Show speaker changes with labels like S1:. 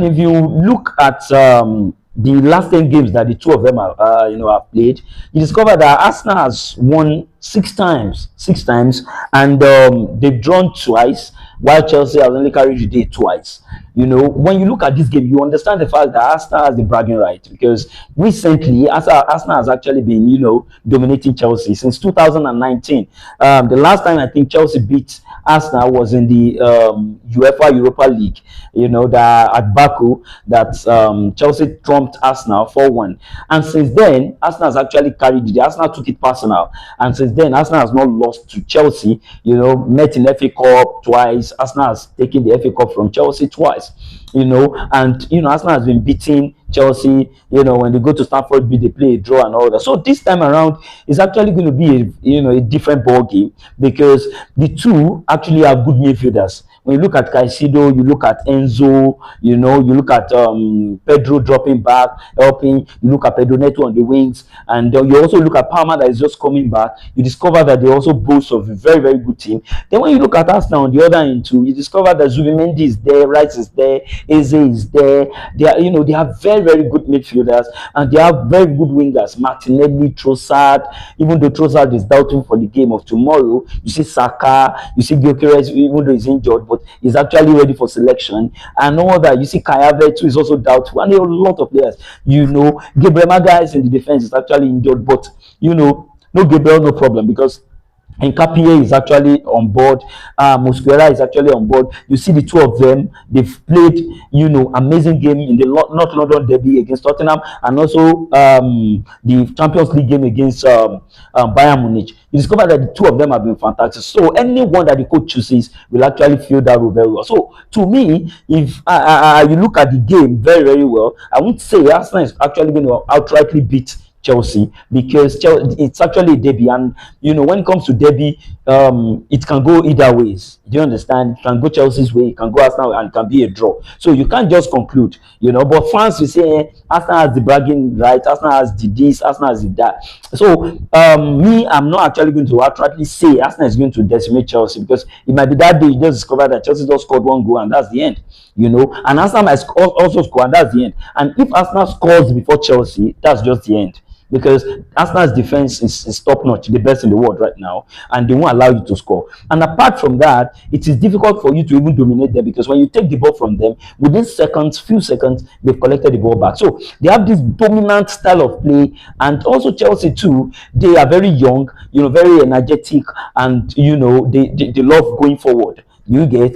S1: If you look at the last 10 games that the two of them have, have played, you discover that Arsenal has won six times, and they've drawn twice, while Chelsea has only carried the day twice. When you look at this game, you understand the fact that Arsenal has the bragging right, because recently Arsenal has actually been, dominating Chelsea since 2019. The last time I think Chelsea beat Arsenal was in the UEFA Europa League, that at Baku, that Chelsea trumped Arsenal 4-1. And since then, Arsenal has actually carried the day. Arsenal took it personal. And since then, Arsenal has not lost to Chelsea, met in FA Cup twice. Arsenal has taken the FA Cup from Chelsea twice, and, Arsenal has been beating Chelsea, when they go to Stamford Bridge, they play a draw and all that. So this time around, it's actually going to be a different ball game, because the two actually have good midfielders. When you look at Caicedo, you look at Enzo, you look at Pedro dropping back, helping. You look at Pedro Neto on the wings, and you also look at Palmer that is just coming back. You discover that they also boast of a very, very good team. Then when you look at Arsenal on the other end too, you discover that Zubimendi is there, Rice is there, Eze is there. They have very, very good midfielders, and they have very good wingers. Martinelli, Trossard. Even though Trossard is doubtful for the game of tomorrow, you see Saka, you see Gyökeres, even though he's injured, but he's actually ready for selection, and all that. You see Kai Havertz, who is also doubtful, and there are a lot of players. Gabriel Magalhaes in the defense is actually injured, but no Gabriel, no problem, because Nkapie is actually on board. Mosquera is actually on board. You see the two of them, they've played, amazing game in the North London derby against Tottenham, and also the Champions League game against Bayern Munich. You discover that the two of them have been fantastic. So anyone that the coach chooses will actually fill that role very well. So to me, if you look at the game very, very well, I won't say Arsenal is actually going to outrightly beat Chelsea, because it's actually a derby, and when it comes to derby, it can go either ways. Do you understand? It can go Chelsea's way, it can go Arsenal, and it can be a draw. So you can't just conclude, but fans will say Arsenal has the bragging right, Arsenal has the this, Arsenal has the that. So I'm not actually going to outrightly say Arsenal is going to decimate Chelsea, because it might be that day you just discover that Chelsea just scored one goal and that's the end, and Arsenal might also score and that's the end. And if Arsenal scores before Chelsea, that's just the end, because Arsenal's defense is top notch, the best in the world right now, and they won't allow you to score. And apart from that, it is difficult for you to even dominate them, because when you take the ball from them, within few seconds, they've collected the ball back. So they have this dominant style of play, and also Chelsea too. They are very young, very energetic, and they love going forward. You get.